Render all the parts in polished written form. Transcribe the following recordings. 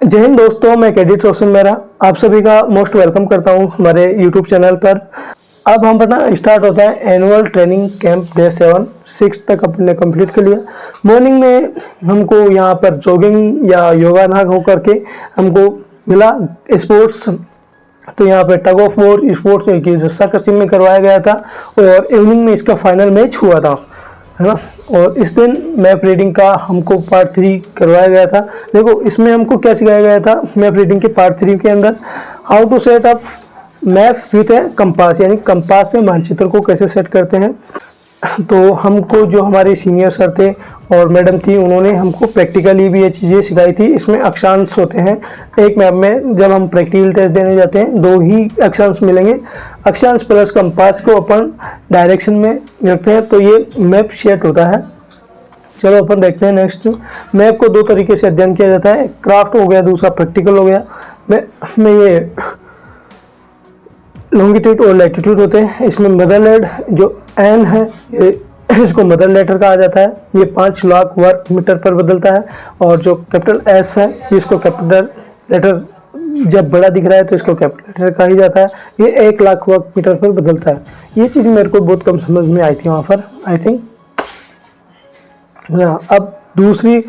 जय हिंद दोस्तों, मैं कैडेट रोशन मेहरा आप सभी का मोस्ट वेलकम करता हूं हमारे यूट्यूब चैनल पर। अब हम अपना स्टार्ट होता है एनुअल ट्रेनिंग कैंप डे 7 6 तक अपने कंप्लीट कर लिया। मॉर्निंग में हमको यहाँ पर जॉगिंग या योगा ना हो करके हमको मिला स्पोर्ट्स। तो यहाँ पे टग ऑफ वॉर स्पोर्ट्स की रस्साकशी में करवाया गया था और इवनिंग में इसका फाइनल मैच हुआ था, है ना। और इस दिन मैप रीडिंग का हमको पार्ट 3 करवाया गया था। देखो इसमें हमको क्या सिखाया गया था मैप रीडिंग के पार्ट 3 के अंदर, how to set up map with a compass, यानी कंपास से मानचित्र को कैसे सेट करते हैं। तो हमको जो हमारे सीनियर सर थे और मैडम थी, उन्होंने हमको प्रैक्टिकली भी ये चीज़ें सिखाई थी। इसमें अक्षांश होते हैं एक मैप में, जब हम प्रैक्टिकल टेस्ट देने जाते हैं 2 ही अक्षांश मिलेंगे। अक्षांश प्लस कंपास को अपन डायरेक्शन में रखते हैं तो ये मैप सेट होता है। चलो अपन देखते हैं नेक्स्ट। मैप को 2 तरीके से अध्ययन किया जाता है, क्राफ्ट हो गया, दूसरा प्रैक्टिकल हो गया। मैं ये लॉन्गिट्यूड और लैटिट्यूड होते हैं। इसमें मदर लैंड जो एन है इसको मदर लेटर कहा जाता है, ये 5 लाख वर्ग मीटर पर बदलता है। और जो कैपिटल एस है इसको कैपिटल लेटर, जब बड़ा दिख रहा है तो इसको कैपिटल लेटर कहा जाता है। ये 1 लाख वर्ग मीटर पर बदलता है। ये चीज़ मेरे को बहुत कम समझ में आई थी वहाँ पर, आई थिंक। अब दूसरी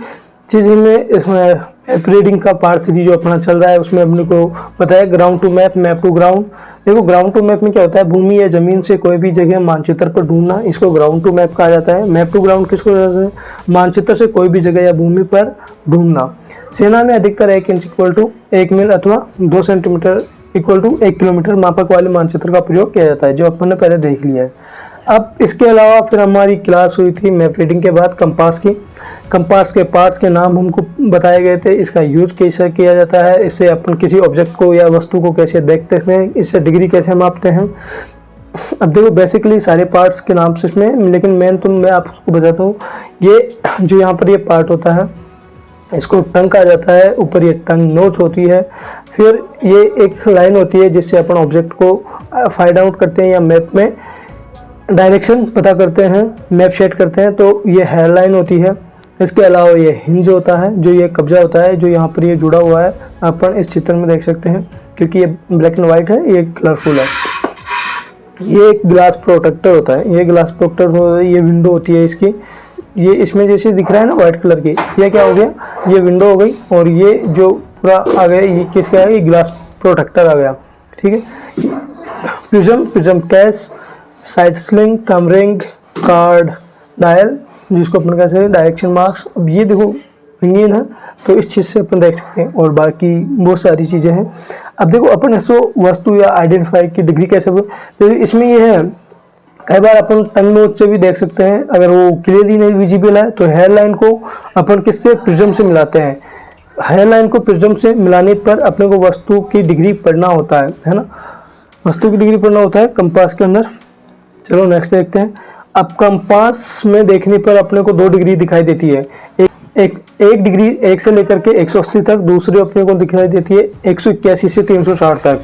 चीज़ में इसमें मैप रीडिंग का पार्ट 3 जो अपना चल रहा है, उसमें अपने को बताया ground to map, map to ground. देखो ग्राउंड टू मैप में क्या होता है, भूमि या जमीन से कोई भी जगह मानचित्र पर ढूंढना, इसको ग्राउंड टू मैप कहा जाता है। मैप टू ग्राउंड किसको कहते हैं, मानचित्र से कोई भी जगह या भूमि पर ढूंढना। सेना में अधिकतर 1 इंच इक्वल टू 1 मील अथवा 2 सेंटीमीटर इक्वल टू 1 किलोमीटर मापक वाले मानचित्र का प्रयोग किया जाता है, जो अपन ने पहले देख लिया है। अब इसके अलावा फिर हमारी क्लास हुई थी मैप रीडिंग के बाद कंपास की। कंपास के पार्ट्स के नाम हमको बताए गए थे, इसका यूज कैसे किया जाता है, इससे अपन किसी ऑब्जेक्ट को या वस्तु को कैसे देखते हैं, इससे डिग्री कैसे मापते हैं। अब देखो बेसिकली सारे पार्ट्स के नाम से इसमें, लेकिन मेन तो मैं आपको बताता हूँ। ये जो यहाँ पर ये पार्ट होता है इसको टंग कहा जाता है, ऊपर ये टंग नोच होती है। फिर ये एक लाइन होती है जिससे अपन ऑब्जेक्ट को फाइंड आउट करते हैं या मैप में डायरेक्शन पता करते हैं, मैप सेट करते हैं, तो ये हेयर लाइन होती है। इसके अलावा ये हिंज होता है, जो ये कब्जा होता है, जो यहाँ पर ये जुड़ा हुआ है, अपन इस चित्र में देख सकते हैं क्योंकि ये ब्लैक एंड वाइट है, ये कलरफुल है। ये एक ग्लास प्रोटेक्टर होता है, ये ग्लास प्रोटेक्टर होता है, ये विंडो होती है इसकी। ये इसमें जैसे दिख रहा है ना वाइट कलर की, ये क्या हो गया, ये विंडो हो गई। और ये जो पूरा आ गया ये किसका है, ये ग्लास प्रोटेक्टर आ गया, ठीक है। Prism case, side sling, thumb ring, card, dial, जिसको अपन कहते हैं डायरेक्शन मार्क्स। अब ये देखो रंगीन है तो इस चीज़ से अपन देख सकते हैं, और बाकी बहुत सारी चीज़ें हैं। अब देखो अपन इसको वस्तु या आइडेंटिफाई की डिग्री कैसे, तो इसमें ये है, कई बार अपन टंग नोच से भी देख सकते हैं। अगर वो क्लियरली नहीं विजिबल है तो हेयर लाइन को अपन किससे, प्रिज्म से मिलाते हैं। हेयर लाइन को प्रिज्म से मिलाने पर अपने को वस्तु की डिग्री पढ़ना होता है ना, वस्तु की डिग्री पढ़ना होता है कंपास के अंदर। चलो नेक्स्ट देखते हैं। अब कंपास में देखने पर अपने को 2 डिग्री दिखाई देती है। एक डिग्री 1 से लेकर के 180 तक, दूसरी अपने को दिखाई देती है 181 से 360 तक।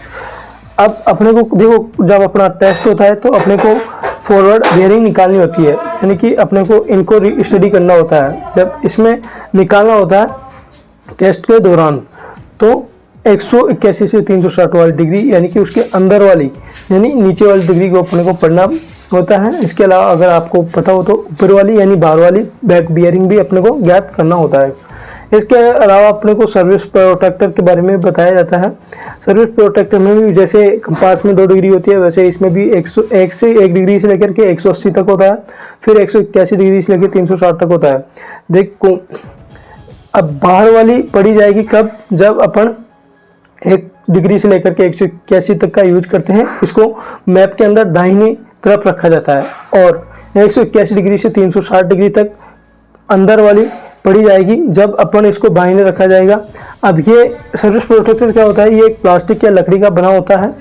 अब अपने को देखो जब अपना टेस्ट होता है तो अपने को फॉरवर्ड बेयरिंग निकालनी होती है, यानी कि अपने को इनको स्टडी करना होता है। जब इसमें निकालना होता है टेस्ट के दौरान तो 181 से 360 वाली डिग्री, यानी कि उसके अंदर वाली यानी नीचे वाली डिग्री को अपने को पढ़ना होता है। इसके अलावा अगर आपको पता हो तो ऊपर वाली यानी बाहर वाली बैक बियरिंग भी अपने को ज्ञात करना होता है। इसके अलावा अपने को सर्विस प्रोटेक्टर के बारे में बताया जाता है। सर्विस प्रोटेक्टर में भी जैसे कंपास में 2 डिग्री होती है, वैसे इसमें भी 1 डिग्री से लेकर के 180 तक होता है, फिर 181 डिग्री से लेकर 360 तक होता है। देखो अब बाहर वाली पढ़ी जाएगी कब, जब अपन 1 डिग्री से लेकर के 181 तक का यूज करते हैं। इसको मैप के अंदर दाहिनी तरफ रखा जाता है, और 181 डिग्री से 360 डिग्री तक अंदर वाली पढ़ी जाएगी जब अपन इसको बाहिने रखा जाएगा। अब ये सर्विस प्रोटेक्टर क्या होता है, ये एक प्लास्टिक या लकड़ी का बना होता है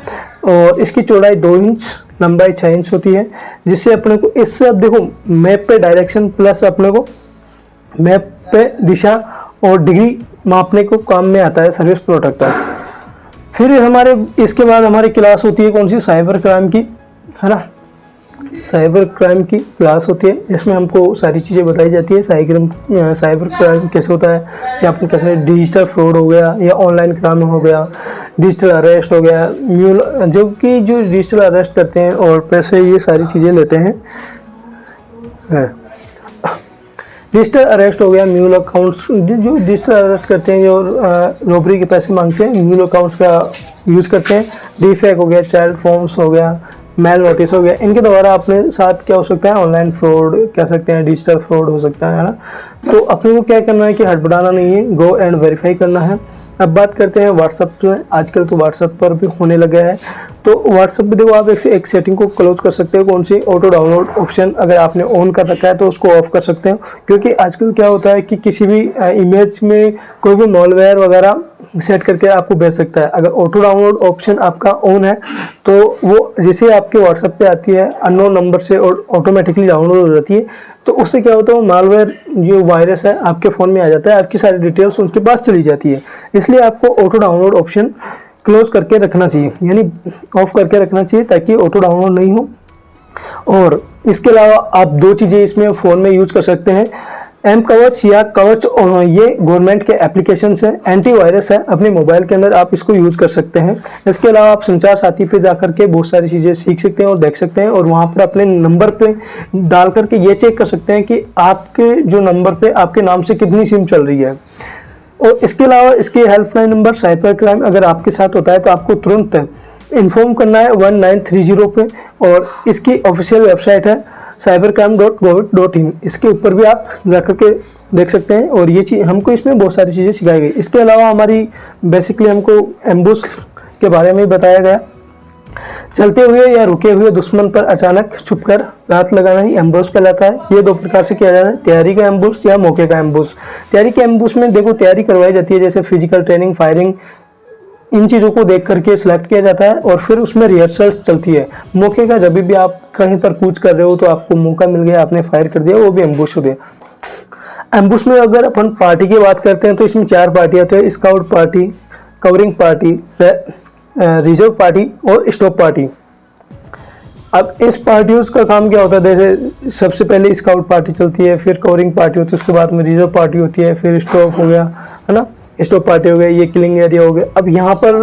और इसकी चौड़ाई 2 इंच, लंबाई 6 इंच होती है, जिससे अपने को इससे, अब देखो मैप पे डायरेक्शन प्लस अपने को मैप पे दिशा और डिग्री मापने को काम में आता है सर्विस प्रोटेक्टर। फिर हमारे इसके बाद हमारी क्लास होती है कौन सी, साइबर क्राइम की, है ना। साइबर क्राइम की क्लास होती है। इसमें हमको सारी चीज़ें बताई जाती है। साइबर क्राइम कैसे होता है, या आपको कैसे डिजिटल फ्रॉड हो गया, या ऑनलाइन क्राइम हो गया, डिजिटल अरेस्ट हो गया, जो डिजिटल अरेस्ट करते हैं और पैसे ये सारी चीज़ें लेते हैं। डिजिटल अरेस्ट हो गया, म्यूल अकाउंट्स, जो डिजिटल अरेस्ट करते हैं, जो रॉबरी के पैसे मांगते हैं, म्यूल अकाउंट्स का यूज़ करते हैं। डीफेक हो गया, चाइल्ड फॉर्म्स हो गया, मेल नोटिस हो गया, इनके द्वारा अपने साथ क्या हो सकता है, ऑनलाइन फ्रॉड कह सकते हैं, डिजिटल फ्रॉड हो सकता है ना। तो अपने को क्या करना है कि हड़बड़ाना नहीं है, गो एंड वेरीफाई करना है। अब बात करते हैं व्हाट्सअप में। आजकल तो व्हाट्सअप पर भी होने लगा है। तो व्हाट्सअप पे देखो, आप एक सेटिंग को क्लोज कर सकते हो। कौन सी? ऑटो डाउनलोड ऑप्शन अगर आपने ऑन कर रखा है तो उसको ऑफ कर सकते हो, क्योंकि आजकल क्या होता है कि किसी भी इमेज में कोई भी मॉलवेयर वगैरह सेट करके आपको भेज सकता है। अगर ऑटो डाउनलोड ऑप्शन आपका ऑन है तो वो जैसे आपके व्हाट्सएप पे आती है अननोन नंबर से और ऑटोमेटिकली डाउनलोड हो जाती है, तो उससे क्या होता है, मालवेयर जो वायरस है आपके फ़ोन में आ जाता है, आपकी सारी डिटेल्स उनके पास चली जाती है। इसलिए आपको ऑटो डाउनलोड ऑप्शन क्लोज करके रखना चाहिए, यानी ऑफ करके रखना चाहिए, ताकि ऑटो डाउनलोड नहीं हो। और इसके अलावा आप दो चीज़ें इसमें फ़ोन में यूज कर सकते हैं, एम कवच या कवच। ये गवर्नमेंट के एप्लीकेशंस है, एंटीवायरस है, अपने मोबाइल के अंदर आप इसको यूज कर सकते हैं। इसके अलावा आप संचार साथी पे जाकर के बहुत सारी चीज़ें सीख सकते हैं और देख सकते हैं, और वहाँ पर अपने नंबर पे डाल करके ये चेक कर सकते हैं कि आपके जो नंबर पे आपके नाम से कितनी सिम चल रही है। और इसके अलावा इसके हेल्पलाइन नंबर साइबर क्राइम अगर आपके साथ होता है तो आपको तुरंत इन्फॉर्म करना है 1930 पे, और इसकी ऑफिशियल वेबसाइट है cybercrime.gov.in। इसके ऊपर भी आप जाकर के देख सकते हैं, और ये चीज़ हमको इसमें बहुत सारी चीज़ें सिखाई गई। इसके अलावा हमारी बेसिकली हमको एम्बुश के बारे में बताया गया। चलते हुए या रुके हुए दुश्मन पर अचानक छुपकर घात लगाना ही एम्बुश कहलाता है। ये दो प्रकार से किया जाता है, तैयारी का एम्बुश या मौके का एम्बुश। तैयारी के एम्बुश में देखो तैयारी करवाई जाती है, जैसे फिजिकल ट्रेनिंग, फायरिंग, इन चीज़ों को देख करके सिलेक्ट किया जाता है और फिर उसमें रिहर्सल्स चलती है। मौके का जब भी आप कहीं पर कूच कर रहे हो तो आपको मौका मिल गया, आपने फायर कर दिया, वो भी एम्बुश हो गया। एम्बुश में अगर अपन पार्टी की बात करते हैं तो इसमें 4 पार्टियाँ होती है, scout party, covering party, reserve party और स्टॉप पार्टी। अब इस पार्टियों का काम क्या होता है, जैसे सबसे पहले स्काउट पार्टी चलती है, फिर कवरिंग पार्टी होती है, उसके बाद में रिजर्व पार्टी होती है, फिर स्टॉप हो गया, है ना, स्टॉप पार्टी हो गया, ये किलिंग एरिया हो गया। अब यहाँ पर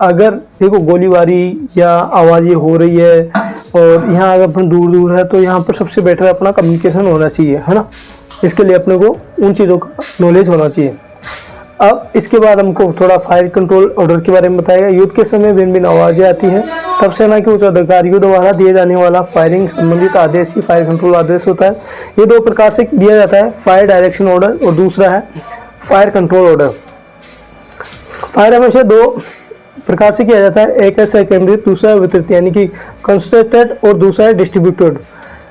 अगर देखो गोलीबारी या आवाज़ें हो रही है और यहाँ अगर अपन दूर दूर है तो यहाँ पर सबसे बेटर अपना कम्युनिकेशन होना चाहिए, है ना। इसके लिए अपने को उन चीज़ों का नॉलेज होना चाहिए। अब इसके बाद हमको थोड़ा फायर कंट्रोल ऑर्डर के बारे में बताएगा। युद्ध के समय भिन्न भिन्न आवाज़ें आती हैं, तब सेना के उच्च अधिकारियों द्वारा दिए जाने वाला फायरिंग संबंधित आदेश ही फायर कंट्रोल आदेश होता है। ये दो प्रकार से दिया जाता है, फायर डायरेक्शन ऑर्डर और दूसरा है फायर कंट्रोल ऑर्डर। फायर हमेशा दो प्रकार से किया जाता है, एक है सेकेंडरी, दूसरा है वितरित, यानी कि कंस्ट्रक्टेड, और दूसरा है डिस्ट्रीब्यूटेड।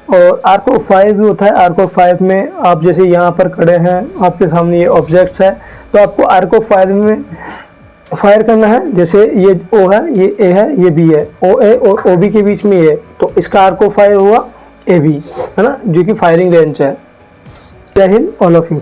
और आर्को 5 भी होता है। आर्को 5 में आप जैसे यहाँ पर खड़े हैं, आपके सामने ये ऑब्जेक्ट्स है, तो आपको आर्को 5 में फायर करना है। जैसे ये ओ है, ये ए है, ये बी है, ओ ए और ओ बी के बीच में ये है, तो इसका आर्को फायर हुआ ए बी, है ना, जो कि फायरिंग रेंज है। जय हिंद ऑल ऑफ यू।